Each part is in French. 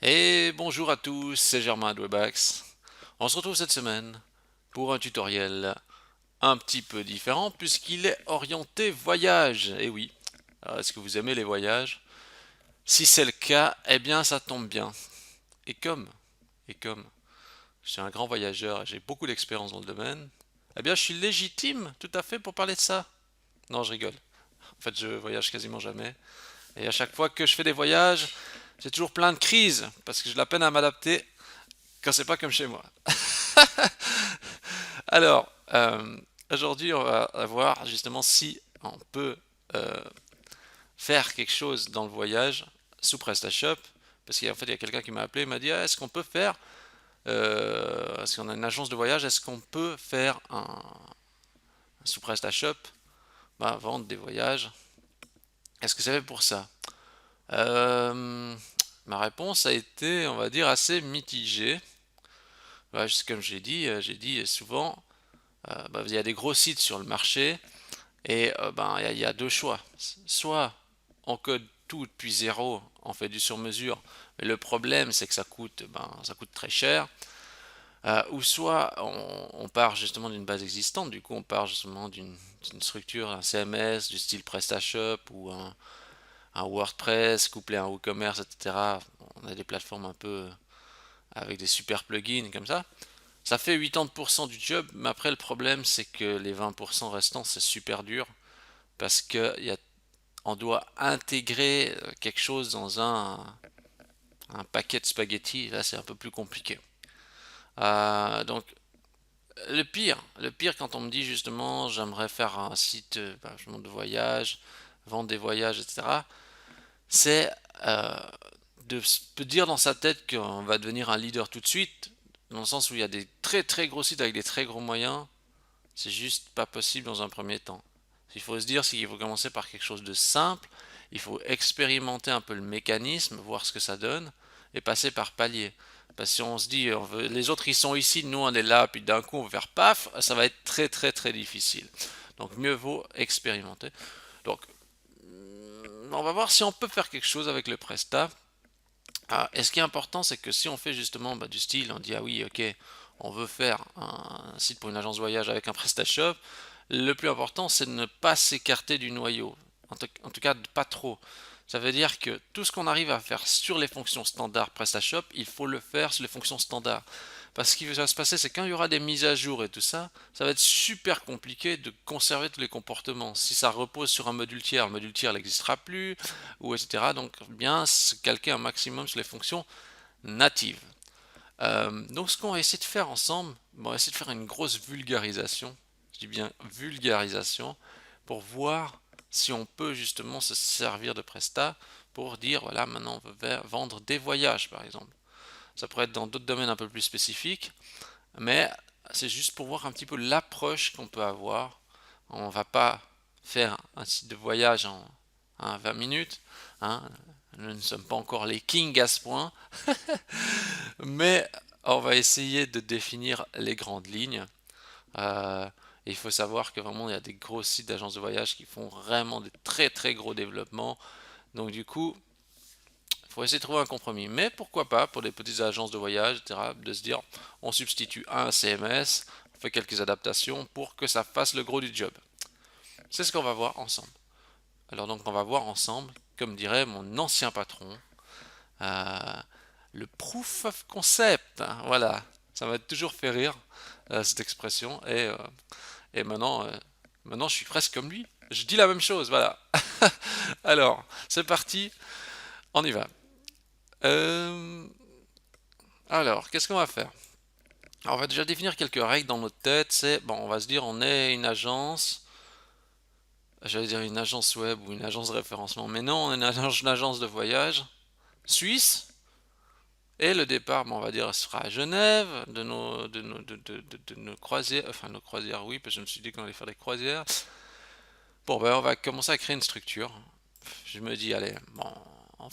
Et bonjour à tous, c'est Germain de Webax. On se retrouve cette semaine pour un tutoriel un petit peu différent puisqu'il est orienté voyage. Et oui, alors, est-ce que vous aimez les voyages? Si c'est le cas, eh bien ça tombe bien. Et comme, et comme je suis un grand voyageur et j'ai beaucoup d'expérience dans le domaine, eh bien je suis légitime tout à fait pour parler de ça. Non, je rigole. En fait, je voyage quasiment jamais. Et à chaque fois que je fais des voyages, j'ai toujours plein de crises parce que j'ai de la peine à m'adapter quand c'est pas comme chez moi. Alors, aujourd'hui, on va voir justement si on peut euh, faire quelque chose dans le voyage sous PrestaShop. Parce qu'en fait, il y a quelqu'un qui m'a appelé, il m'a dit ah, est-ce qu'on peut faire, est-ce qu'on a une agence de voyage, est-ce qu'on peut faire sous PrestaShop, bah, vendre des voyages? Est-ce que c'est fait pour ça? Euh, Ma réponse a été, on va dire, assez mitigée. Ouais, comme j'ai dit souvent, bah, il y a des gros sites sur le marché. Et ben, il y a deux choix. Soit on code tout depuis zéro, on fait du sur-mesure, mais le problème c'est que ça coûte très cher. Ou soit on part justement d'une base existante, du coup on part justement d'une structure, un CMS du style PrestaShop ou un WordPress couplé à un WooCommerce, etc. On a des plateformes un peu avec des super plugins comme ça. Ça fait 80% du job, mais après le problème c'est que les 20% restants c'est super dur parce que on doit intégrer quelque chose dans un paquet de spaghettis. Là, c'est un peu plus compliqué. Donc, le pire quand on me dit justement, j'aimerais faire un site de voyage, vendre des voyages, etc., c'est euh, de se dire dans sa tête qu'on va devenir un leader tout de suite, dans le sens où il y a des très très gros sites avec des très gros moyens. C'est juste pas possible dans un premier temps. Ce qu'il faut se dire, c'est qu'il faut commencer par quelque chose de simple. Il faut expérimenter un peu le mécanisme, voir ce que ça donne, et passer par palier. Parce que si on se dit, les autres ils sont ici, nous on est là, puis d'un coup on va faire paf, ça va être très très très difficile. Donc mieux vaut expérimenter. Donc on va voir si on peut faire quelque chose avec le Presta. Et ce qui est important, c'est que si on fait justement du style, on dit ah oui, ok, on veut faire un site pour une agence de voyage avec un PrestaShop, le plus important, c'est de ne pas s'écarter du noyau. En tout cas, pas trop. Ça veut dire que tout ce qu'on arrive à faire sur les fonctions standards PrestaShop, il faut le faire sur les fonctions standards. Parce ce qui va se passer, c'est quand il y aura des mises à jour et tout ça, ça va être super compliqué de conserver tous les comportements. Si ça repose sur un module tiers, le module tiers n'existera plus, ou etc. Donc bien se calquer un maximum sur les fonctions natives. Donc ce qu'on va essayer de faire ensemble, on va essayer de faire une grosse vulgarisation, je dis bien vulgarisation, pour voir si on peut justement se servir de Presta pour dire voilà maintenant on veut vendre des voyages par exemple. Ça pourrait être dans d'autres domaines un peu plus spécifiques, mais c'est juste pour voir un petit peu l'approche qu'on peut avoir. On va pas faire un site de voyage en 20 minutes, hein. Nous ne sommes pas encore les kings à ce point, mais on va essayer de définir les grandes lignes. Euh, et il faut savoir que vraiment il y a des gros sites d'agences de voyage qui font vraiment des très très gros développements. Donc du coup, il faut essayer de trouver un compromis. Mais pourquoi pas pour des petites agences de voyage, etc., de se dire on substitue un CMS, on fait quelques adaptations pour que ça fasse le gros du job. C'est ce qu'on va voir ensemble. Alors donc on va voir ensemble, comme dirait mon ancien patron, euh, le proof of concept. Hein, voilà, ça m'a toujours fait rire cette expression. Et maintenant, maintenant je suis presque comme lui. Je dis la même chose, voilà. Alors, c'est parti, on y va. Euh, alors, qu'est-ce qu'on va faire? Alors, on va déjà définir quelques règles dans notre tête. C'est, bon, on va se dire, on est une agence, j'allais dire une agence web ou une agence de référencement, mais non, on est une agence de voyage suisse. Et le départ, bon, on va dire, sera à Genève, de nos croisières, enfin nos croisières, oui, parce que je me suis dit qu'on allait faire des croisières. Bon, ben, on va commencer à créer une structure. Je me dis, allez, bon,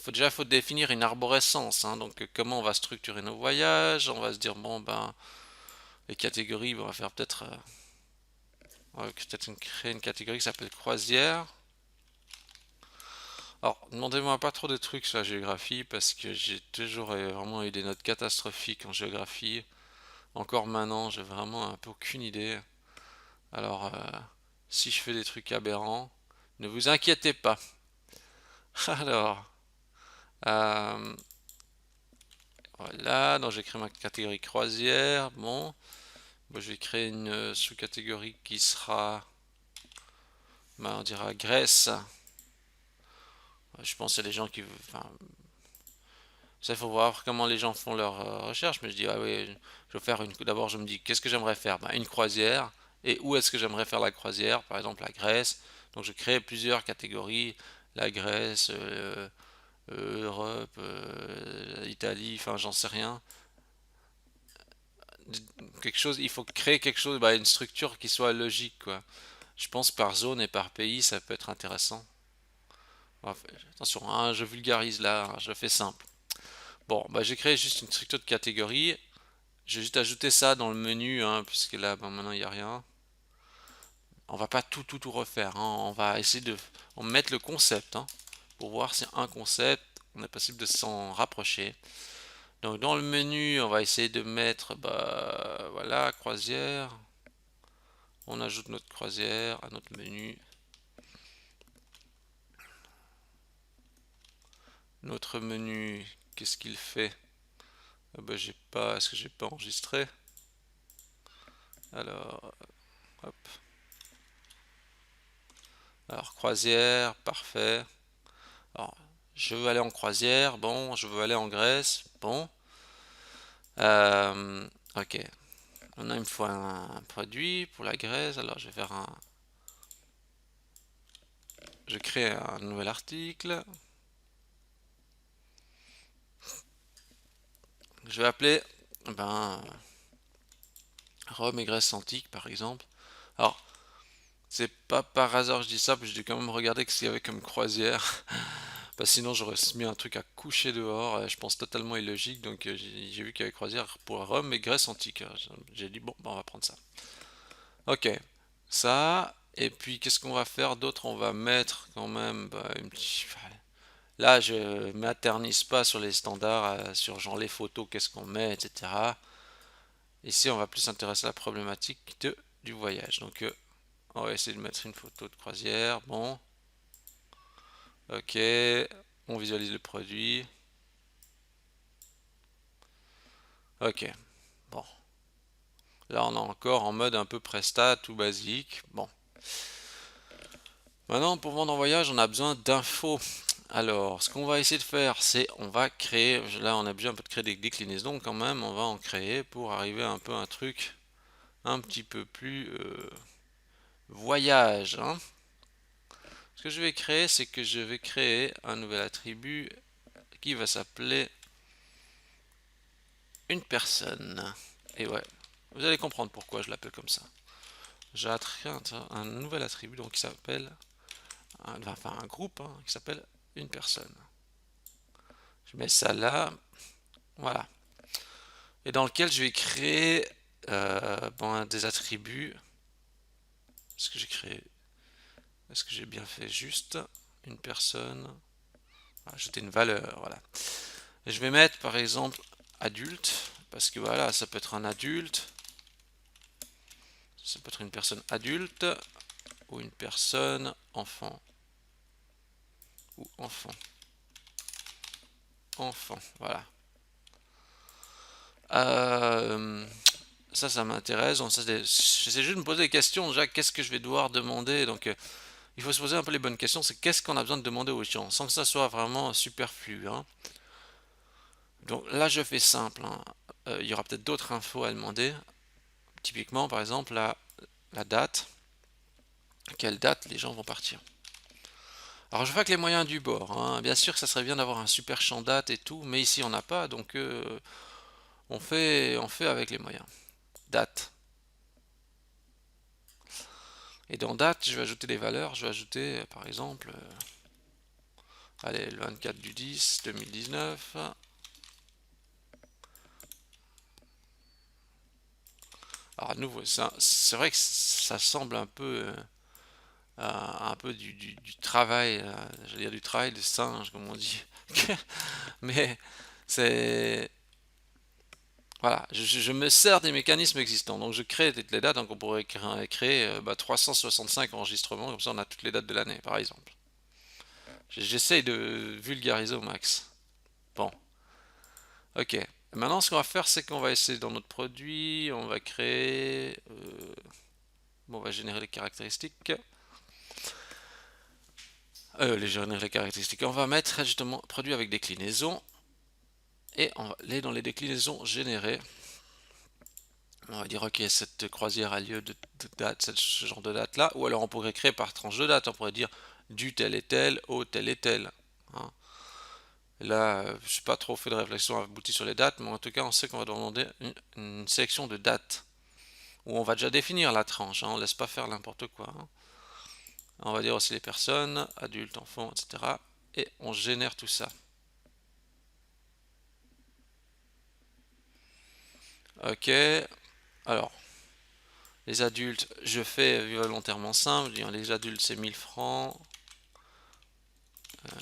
déjà, il faut définir une arborescence, hein, donc comment on va structurer nos voyages. On va se dire, bon, ben, les catégories, on va faire peut-être on va peut-être créer une catégorie qui s'appelle croisière. Alors, demandez-moi pas trop de trucs sur la géographie parce que j'ai toujours vraiment eu des notes catastrophiques en géographie. Encore maintenant, j'ai vraiment un peu aucune idée. Alors, si je fais des trucs aberrants, ne vous inquiétez pas. Alors, euh, voilà, donc j'ai créé ma catégorie croisière. Bon, bah, je vais créer une sous-catégorie qui sera, bah, on dira Grèce. Je pense qu'il y a des gens qui, enfin, ça, il faut voir comment les gens font leurs recherches. Mais je dis, ah oui, je vais faire une. D'abord, je me dis, qu'est-ce que j'aimerais faire? Ben, une croisière. Et où est-ce que j'aimerais faire la croisière? Par exemple, la Grèce. Donc, je crée plusieurs catégories. La Grèce, Europe, Italie, enfin, j'en sais rien. Quelque chose, il faut créer quelque chose, bah, une structure qui soit logique, quoi. Je pense par zone et par pays, ça peut être intéressant. Enfin, attention, hein, je vulgarise là, hein, je fais simple. Bon, bah, j'ai créé juste une structure de catégorie. J'ai juste ajouté ça dans le menu, hein, puisque là, ben, maintenant, il n'y a rien. On va pas tout refaire, hein. On va essayer de mettre le concept, hein, pour voir si un concept, on est possible de s'en rapprocher. Donc, dans le menu, on va essayer de mettre, bah, voilà, croisière. On ajoute notre croisière à notre menu. Notre menu, qu'est-ce qu'il fait? Ah bah, j'ai pas, est-ce que j'ai pas enregistré? Alors, hop. Alors, croisière, parfait. Alors, je veux aller en croisière, bon, je veux aller en Grèce, bon. Ok, maintenant il me faut un produit pour la Grèce, alors je vais faire un... Je crée un nouvel article. Je vais appeler, ben, Rome et Grèce antique par exemple. Alors, c'est pas par hasard que je dis ça, parce que j'ai quand même regardé ce qu'il y avait comme croisière. Parce que sinon j'aurais mis un truc à coucher dehors, je pense totalement illogique, donc j'ai vu qu'il y avait croisière pour Rome et Grèce antique. J'ai dit bon, ben, on va prendre ça. Ok, ça, et puis qu'est-ce qu'on va faire d'autre? On va mettre quand même bah, une petite... Là, je m'éternise pas sur les standards, sur genre les photos, qu'est-ce qu'on met, etc. Ici, on va plus s'intéresser à la problématique du voyage. Donc, on va essayer de mettre une photo de croisière. Bon, ok, on visualise le produit. Ok, bon. Là, on est encore en mode un peu Presta, tout basique. Bon. Maintenant, pour vendre en voyage, on a besoin d'infos. Alors, ce qu'on va essayer de faire, c'est on va créer, là on a besoin un peu de créer des déclinaisons quand même, on va en créer pour arriver à un peu un truc un petit peu plus voyage, hein. Ce que je vais créer, c'est que je vais créer un nouvel attribut qui va s'appeler une personne. Et ouais, vous allez comprendre pourquoi je l'appelle comme ça. J'ai un nouvel attribut donc qui s'appelle, enfin un groupe hein, qui s'appelle une personne. Je mets ça là, voilà. Et dans lequel je vais créer bon, des attributs. Est-ce que j'ai créé? Est-ce que j'ai bien fait juste une personne? Ajouter une valeur, voilà. Et je vais mettre par exemple adulte, parce que voilà, ça peut être un adulte, ça peut être une personne adulte, ou une personne enfant, ou enfant, enfant, voilà. Euh, ça m'intéresse. J'essaie juste de me poser des questions. Déjà, qu'est-ce que je vais devoir demander? Donc, il faut se poser un peu les bonnes questions. C'est qu'est-ce qu'on a besoin de demander aux gens, sans que ça soit vraiment superflu, hein. Donc là, je fais simple, hein. Il y aura peut-être d'autres infos à demander. Typiquement, par exemple, la date. Quelle date les gens vont partir? Alors, je fais avec les moyens du bord, hein. Bien sûr que ça serait bien d'avoir un super champ date et tout, mais ici on n'a pas, donc on fait avec les moyens. Date. Et dans date, je vais ajouter des valeurs. Je vais ajouter, par exemple, allez, le 24 du 10 2019. Alors, à nouveau, c'est vrai que ça semble un peu un peu du travail, j'allais dire du travail de singe, comme on dit. Mais c'est voilà, je me sers des mécanismes existants. Donc je crée toutes les dates, donc on pourrait créer 365 enregistrements, comme ça on a toutes les dates de l'année, par exemple. J'essaye de vulgariser au max. Bon, ok. Maintenant, ce qu'on va faire, c'est qu'on va essayer dans notre produit, on va créer, bon, on va générer les caractéristiques, générer les caractéristiques. On va mettre justement produit avec déclinaison et on va aller dans les déclinaisons générées. On va dire ok, cette croisière a lieu de date, ce genre de date là, ou alors on pourrait créer par tranche de date. On pourrait dire du tel et tel au tel et tel, hein. Et là, je ne suis pas trop fait de réflexion aboutie sur les dates, mais en tout cas, on sait qu'on va demander une sélection de dates où on va déjà définir la tranche, hein, on ne laisse pas faire n'importe quoi, hein. On va dire aussi les personnes, adultes, enfants, etc. Et on génère tout ça. Ok, alors, les adultes, je fais volontairement simple, les adultes c'est 1000 francs,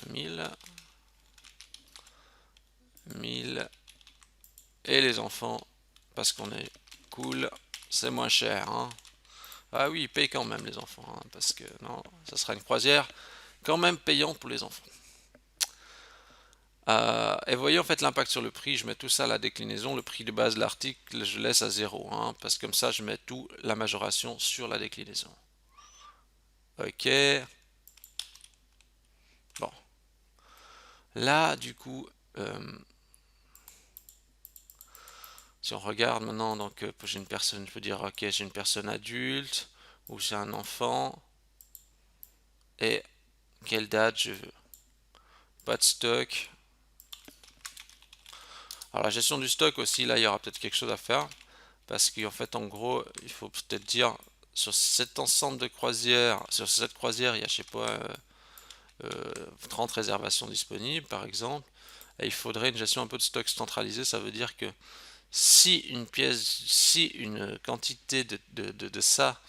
1000, 1000, et les enfants, parce qu'on est cool, c'est moins cher, hein. Ah oui, ils payent quand même les enfants, hein, parce que non, ça sera une croisière quand même payante pour les enfants. Et voyez en fait l'impact sur le prix, je mets tout ça à la déclinaison, le prix de base de l'article je laisse à 0, hein, parce que comme ça je mets tout la majoration sur la déclinaison. Ok, bon, là du coup, si on regarde maintenant, donc j'ai une personne, je peux dire ok j'ai une personne adulte, ou j'ai un enfant, et quelle date je veux, pas de stock. Alors la gestion du stock aussi, là il y aura peut-être quelque chose à faire. Parce qu'en fait, en gros, il faut peut-être dire sur cet ensemble de croisières, sur cette croisière, il y a, je sais pas, 30 réservations disponibles, par exemple. Et il faudrait une gestion un peu de stock centralisée. Ça veut dire que si une pièce, si une quantité de ça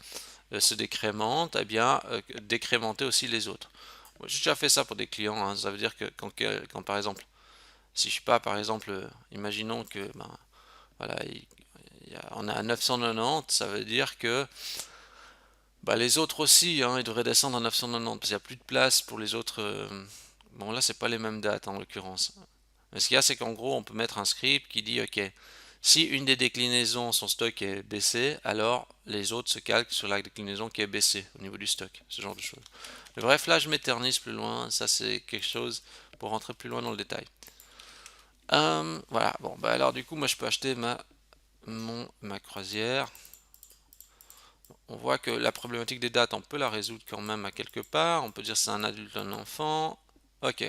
se décrémente, eh bien, décrémenter aussi les autres. Moi, j'ai déjà fait ça pour des clients, hein. Ça veut dire que quand, par exemple, si je suis pas, par exemple, imaginons que ben, voilà, on est à 990, ça veut dire que bah, les autres aussi, hein, ils devraient descendre à 990 parce qu'il n'y a plus de place pour les autres. Bon, là, c'est pas les mêmes dates en l'occurrence. Mais ce qu'il y a, c'est qu'en gros, on peut mettre un script qui dit ok, si une des déclinaisons, son stock est baissé, alors les autres se calquent sur la déclinaison qui est baissée au niveau du stock, ce genre de choses. Mais bref, là, je m'éternise plus loin. Ça, c'est quelque chose pour rentrer plus loin dans le détail. Voilà, bon, bah alors du coup, moi, je peux acheter ma croisière. On voit que la problématique des dates, on peut la résoudre quand même à quelque part. On peut dire c'est un adulte, un enfant. Ok.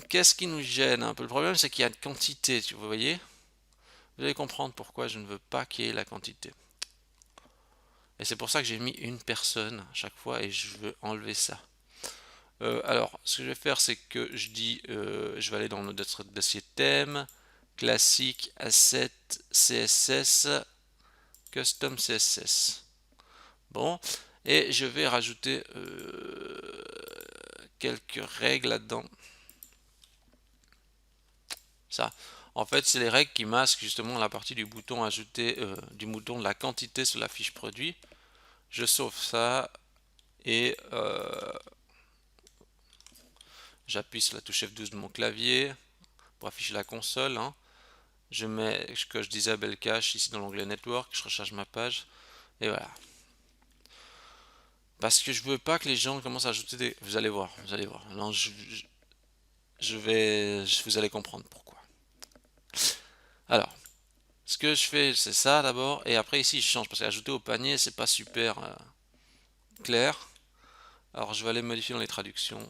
Qu'est-ce qui nous gêne un peu? Le problème, c'est qu'il y a une quantité, vous voyez? Vous allez comprendre pourquoi je ne veux pas qu'il y ait la quantité. Et c'est pour ça que j'ai mis une personne à chaque fois et je veux enlever ça. Alors, ce que je vais faire, c'est que je dis, je vais aller dans notre dossier thème, classique, asset, CSS, custom CSS. Bon, et je vais rajouter quelques règles là-dedans. Ça, en fait, c'est les règles qui masquent justement la partie du bouton ajouter, du bouton de la quantité sur la fiche produit. Je sauve ça et j'appuie sur la touche F12 de mon clavier pour afficher la console, hein. Je mets, je coche Disable Cache ici dans l'onglet Network, je recharge ma page et voilà. Parce que je veux pas que les gens commencent à ajouter des. Vous allez voir, vous allez voir. Non, vous allez comprendre pourquoi. Alors, ce que je fais, c'est ça d'abord, et après ici je change parce qu'ajouter au panier, c'est pas super clair. Alors je vais aller modifier dans les traductions,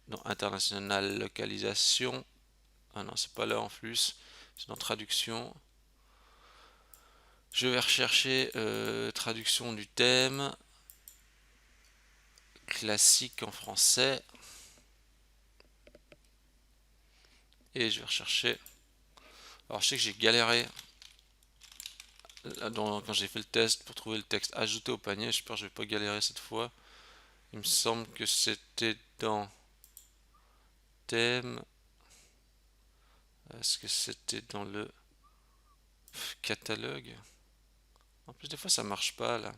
dans international localisation. Ah non, c'est pas là en plus, c'est dans traduction. Je vais rechercher traduction du thème classique en français et je vais rechercher. Alors je sais que j'ai galéré quand j'ai fait le test pour trouver le texte ajouté au panier, j'espère que je vais pas galérer cette fois. Il me semble que c'était dans thème. Est-ce que c'était dans le catalogue? En plus, des fois, ça marche pas là.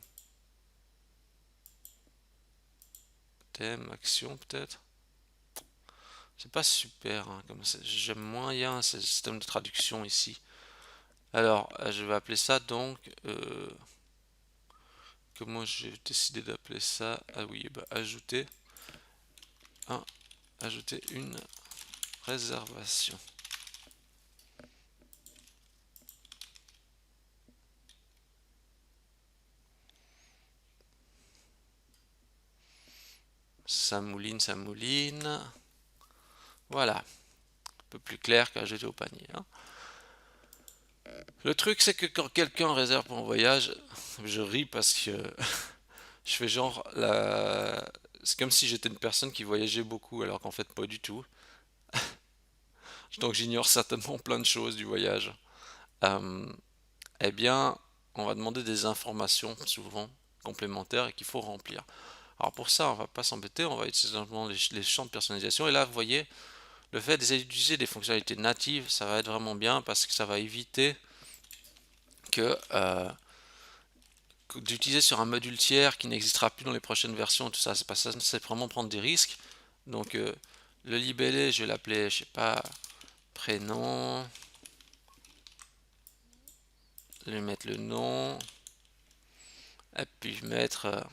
Thème, action, peut-être. C'est pas super, hein, comme j'aime moyen ce système de traduction ici. Alors, je vais appeler ça donc. Comment j'ai décidé d'appeler ça? Ah oui, bah, ajouter une réservation. Ça mouline, ça mouline. Voilà, un peu plus clair qu'ajouter au panier, hein. Le truc, c'est que quand quelqu'un réserve pour un voyage, je ris parce que je fais genre c'est comme si j'étais une personne qui voyageait beaucoup, alors qu'en fait pas du tout. Donc j'ignore certainement plein de choses du voyage. Euh, eh bien, on va demander des informations souvent complémentaires et qu'il faut remplir. Alors pour ça, on va pas s'embêter, on va utiliser simplement les champs de personnalisation. Et là, vous voyez, le fait d'utiliser des fonctionnalités natives, ça va être vraiment bien parce que ça va éviter que d'utiliser sur un module tiers qui n'existera plus dans les prochaines versions, tout ça, c'est pas ça, c'est vraiment prendre des risques. Donc le libellé, je vais l'appeler, je sais pas, prénom, lui mettre le nom, et puis mettre,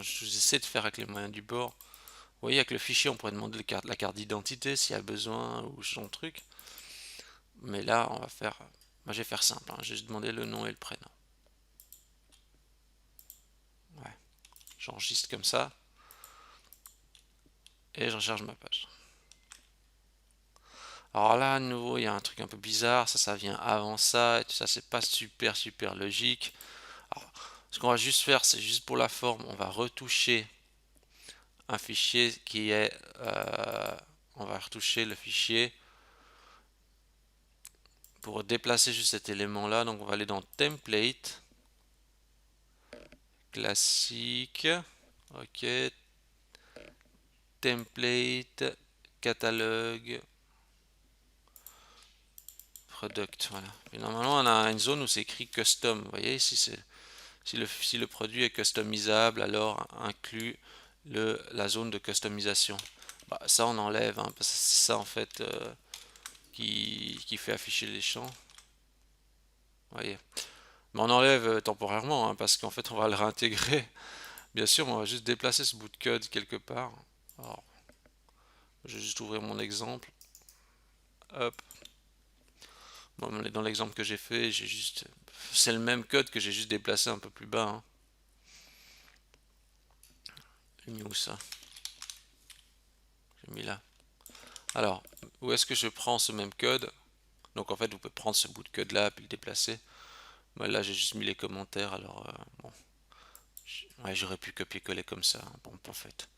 j'essaie de faire avec les moyens du bord. Vous voyez, avec le fichier, on pourrait demander la carte d'identité s'il y a besoin ou ce genre de truc. Mais là, on va faire, moi je vais faire simple, hein, je vais juste demander le nom et le prénom. Ouais, j'enregistre comme ça et je recharge ma page. Alors là, à nouveau, il y a un truc un peu bizarre, ça vient avant ça, et tout ça, c'est pas super logique. Alors, ce qu'on va juste faire, c'est juste pour la forme, on va retoucher un fichier qui est, on va retoucher le fichier pour déplacer juste cet élément-là. Donc on va aller dans Template, classique, ok, Template, catalogue, product, voilà. Et normalement, on a une zone où c'est écrit Custom. Vous voyez, ici, si le produit est customisable, alors inclut la zone de customisation. Bah, ça, on enlève, hein, parce que c'est ça, en fait, qui fait afficher les champs. Vous voyez. Mais on enlève temporairement, hein, parce qu'en fait, on va le réintégrer. Bien sûr, on va juste déplacer ce bout de code quelque part. Alors, je vais juste ouvrir mon exemple. Hop. Bon, dans l'exemple que j'ai fait, c'est le même code que j'ai juste déplacé un peu plus bas, hein. J'ai mis où ça? J'ai mis là. Alors, où est-ce que je prends ce même code? Donc en fait, vous pouvez prendre ce bout de code là puis le déplacer. Moi, là, j'ai juste mis les commentaires. Alors, bon, ouais, j'aurais pu copier-coller comme ça, hein. Bon, en fait,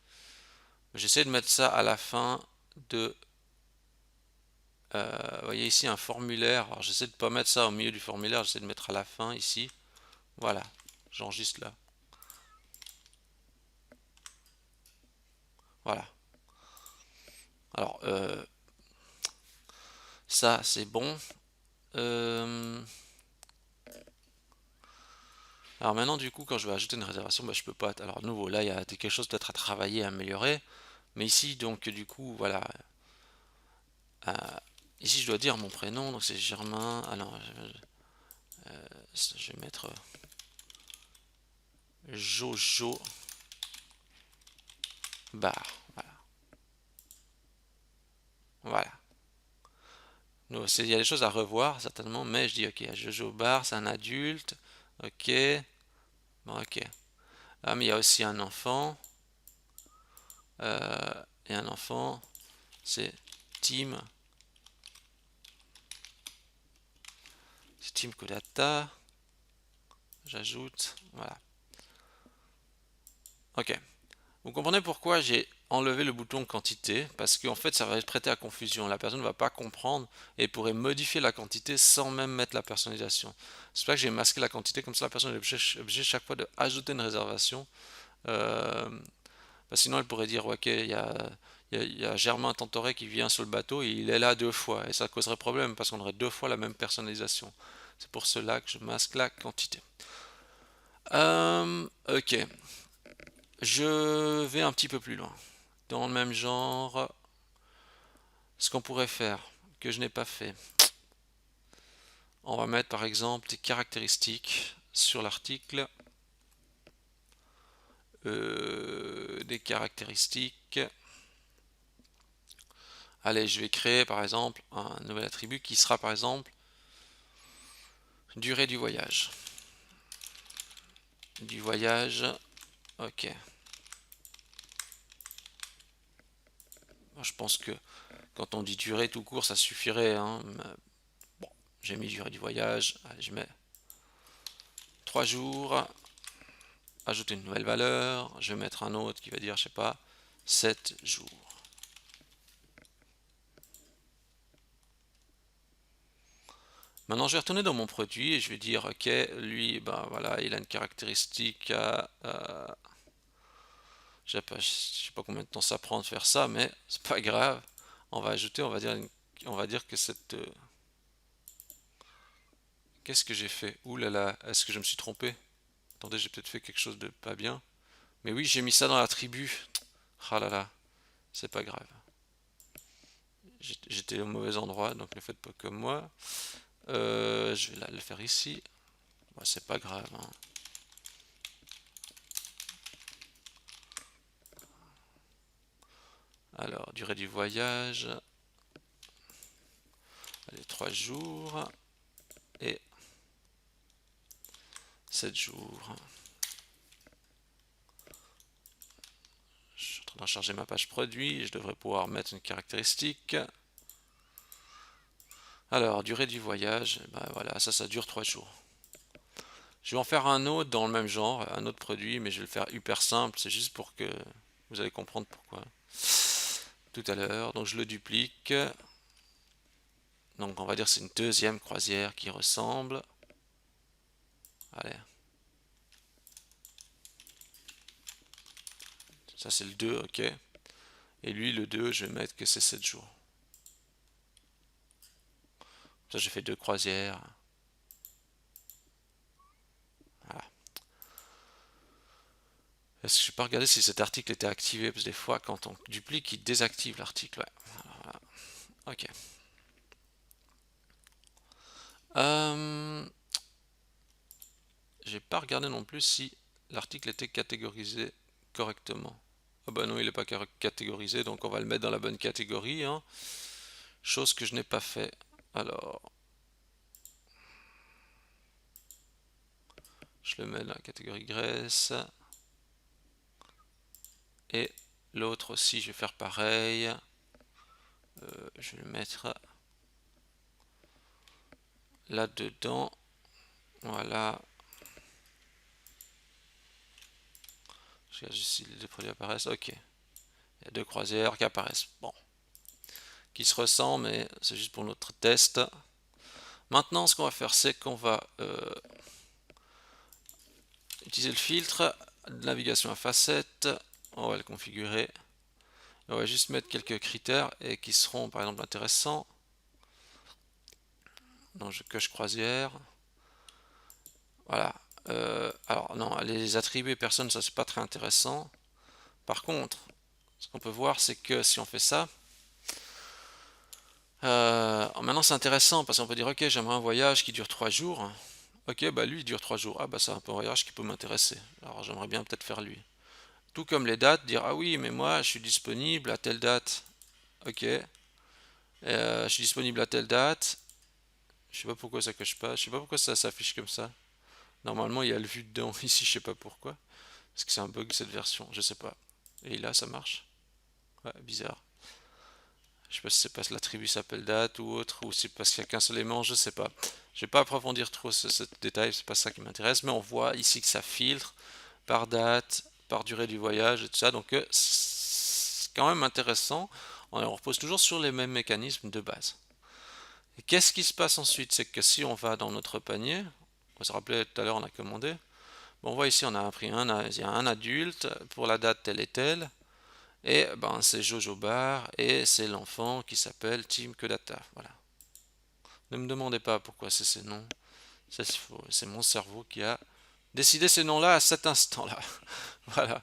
j'essaie de mettre ça à la fin de. Vous voyez ici un formulaire. Alors, j'essaie de pas mettre ça au milieu du formulaire. J'essaie de mettre à la fin ici. Voilà, j'enregistre là. Voilà. Alors, ça, c'est bon. Euh, Alors maintenant, du coup, quand je vais ajouter une réservation, bah, je peux pas. Alors, nouveau, là, il y a quelque chose peut-être à travailler, à améliorer. Mais ici, donc, du coup, voilà. Euh, ici, je dois dire mon prénom, donc c'est Germain. Alors, je vais mettre Jojo Bar. Voilà. Voilà. Donc, il y a des choses à revoir, certainement, mais je dis, ok, Jojo Bar, c'est un adulte. Ok. Bon, ok. Ah, mais il y a aussi un enfant. Et un enfant, c'est Tim. C'est Tim Kodata. J'ajoute. Voilà. Ok. Vous comprenez pourquoi j'ai enlever le bouton quantité parce qu'en fait ça va être prêté à confusion. La personne ne va pas comprendre et pourrait modifier la quantité sans même mettre la personnalisation. C'est pour ça que j'ai masqué la quantité, comme ça la personne est obligée chaque fois de ajouter une réservation. Euh, Sinon elle pourrait dire, ok, il y a Germain Tantoré qui vient sur le bateau et il est là 2 fois et ça causerait problème parce qu'on aurait 2 fois la même personnalisation. C'est pour cela que je masque la quantité. Ok, je vais un petit peu plus loin. Dans le même genre, ce qu'on pourrait faire, que je n'ai pas fait, on va mettre par exemple des caractéristiques sur l'article, des caractéristiques. Allez, je vais créer par exemple un nouvel attribut qui sera par exemple durée du voyage. Du voyage, ok. Je pense que quand on dit durée tout court, ça suffirait, hein. Bon, j'ai mis durée du voyage. Allez, je mets 3 jours. Ajouter une nouvelle valeur. Je vais mettre un autre qui va dire, je sais pas, 7 jours. Maintenant, je vais retourner dans mon produit et je vais dire, ok, lui, ben voilà, il a une caractéristique je sais pas combien de temps ça prend de faire ça, mais c'est pas grave. On va ajouter, on va dire que cette... qu'est-ce que j'ai fait? Ouh là là, est-ce que je me suis trompé? Attendez, j'ai peut-être fait quelque chose de pas bien. Mais oui, j'ai mis ça dans l'attribut. Ah là là, c'est pas grave. J'étais au mauvais endroit, donc ne faites pas comme moi. Je vais le faire ici. Bah, c'est pas grave, hein. Alors, durée du voyage. Allez, 3 jours. Et 7 jours. Je suis en train de charger ma page produit. Je devrais pouvoir mettre une caractéristique. Alors, durée du voyage. Bah voilà, ça dure 3 jours. Je vais en faire un autre dans le même genre, un autre produit, mais je vais le faire hyper simple. C'est juste pour que vous allez comprendre pourquoi. Tout à l'heure, donc je le duplique. Donc on va dire que c'est une deuxième croisière qui ressemble. Allez. Ça c'est le 2, ok. Et lui le 2, je vais mettre que c'est 7 jours. Ça j'ai fait 2 croisières. Voilà. Est-ce que je peux pas regarder si cet article était activé? Parce que des fois quand on duplique, il désactive l'article. Ouais. Voilà. Ok. J'ai pas regardé non plus si l'article était catégorisé correctement. Ah bah non, il n'est pas catégorisé, donc on va le mettre dans la bonne catégorie, hein. Chose que je n'ai pas fait. Alors, je le mets dans la catégorie graisse. Et l'autre aussi, je vais faire pareil. Je vais le mettre là-dedans. Voilà. Je regarde juste si les deux produits apparaissent. Ok. Il y a 2 croisières qui apparaissent. Bon. Qui se ressemblent, mais c'est juste pour notre test. Maintenant, ce qu'on va faire, c'est qu'on va utiliser le filtre de navigation à facettes. On va le configurer. On va juste mettre quelques critères et qui seront par exemple intéressants. Donc je coche croisière. Voilà. Alors non, les attributs personnes, ça c'est pas très intéressant. Par contre, ce qu'on peut voir, c'est que si on fait ça, maintenant c'est intéressant parce qu'on peut dire ok, j'aimerais un voyage qui dure 3 jours. Ok, bah lui il dure 3 jours. Ah bah c'est un peu un voyage qui peut m'intéresser. Alors j'aimerais bien peut-être faire lui. Tout comme les dates, dire ah oui, mais moi je suis disponible à telle date. Ok, je suis disponible à telle date. Je sais pas pourquoi ça coche pas. Je sais pas pourquoi ça s'affiche comme ça. Normalement il y a le vu dedans. Ici je sais pas pourquoi. Est-ce que c'est un bug cette version? Je sais pas. Et là ça marche? Ouais, bizarre. Je sais pas si c'est parce que l'attribut s'appelle date ou autre, ou c'est parce qu'il y a qu'un seul élément, je sais pas. Je vais pas approfondir trop ce détail, c'est pas ça qui m'intéresse, mais on voit ici que ça filtre par date, par durée du voyage et tout ça. Donc quand même intéressant. On repose toujours sur les mêmes mécanismes de base. Et qu'est-ce qui se passe ensuite? C'est que si on va dans notre panier, on se rappelait tout à l'heure, on a commandé. Bon, on voit ici, on a pris il y a un adulte pour la date telle et telle. Et ben, c'est Jojo Bar et c'est l'enfant qui s'appelle Tim Kodata. Voilà. Ne me demandez pas pourquoi c'est ces noms. C'est mon cerveau qui a décidé ces noms-là à cet instant-là. Voilà.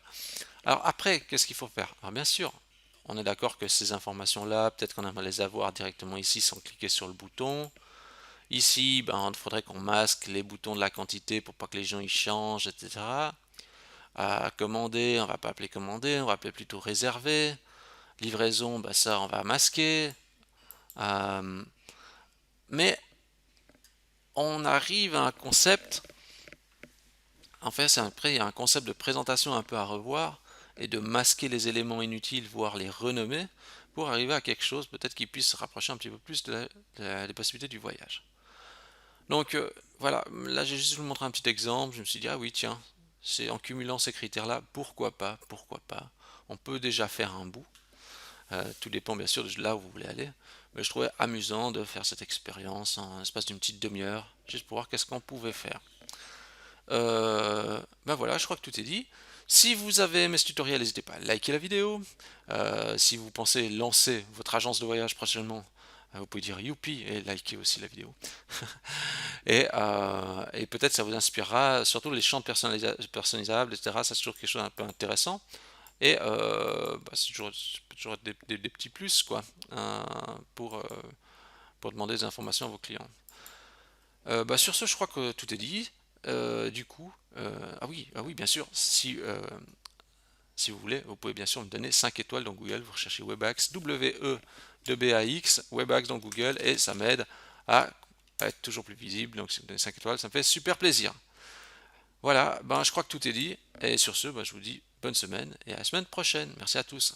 Alors après, qu'est-ce qu'il faut faire? Alors bien sûr, on est d'accord que ces informations-là, peut-être qu'on aimerait les avoir directement ici sans cliquer sur le bouton. Ici, ben, il faudrait qu'on masque les boutons de la quantité pour pas que les gens y changent, etc. À commander, on va pas appeler commander, on va appeler plutôt réserver. Livraison, ben ça, on va masquer. Euh, mais on arrive à un concept. En fait, après, il y a un concept de présentation un peu à revoir et de masquer les éléments inutiles, voire les renommer, pour arriver à quelque chose peut-être qui puisse se rapprocher un petit peu plus des possibilités du voyage. Donc voilà, là j'ai juste vous montrer un petit exemple, je me suis dit, ah oui, tiens, c'est en cumulant ces critères-là, pourquoi pas, on peut déjà faire un bout. Tout dépend bien sûr de là où vous voulez aller, mais je trouvais amusant de faire cette expérience en l'espace d'une petite demi-heure, juste pour voir qu'est-ce qu'on pouvait faire. Ben voilà, je crois que tout est dit. Si vous avez aimé ce tutoriel, n'hésitez pas à liker la vidéo. Si vous pensez lancer votre agence de voyage prochainement, vous pouvez dire youpi et liker aussi la vidéo. Et peut-être ça vous inspirera, surtout les chants personnalisables, etc. Ça c'est toujours quelque chose d'un peu intéressant. Et bah, ça peut toujours être des petits plus quoi, pour demander des informations à vos clients. Bah, sur ce, je crois que tout est dit. Du coup, ah oui, bien sûr, si vous voulez, vous pouvez bien sûr me donner 5 étoiles dans Google. Vous recherchez Webax, W-E-B-A-X, Webax dans Google, et ça m'aide à être toujours plus visible. Donc, si vous me donnez 5 étoiles, ça me fait super plaisir. Voilà, ben, je crois que tout est dit. Et sur ce, ben, je vous dis bonne semaine et à la semaine prochaine. Merci à tous.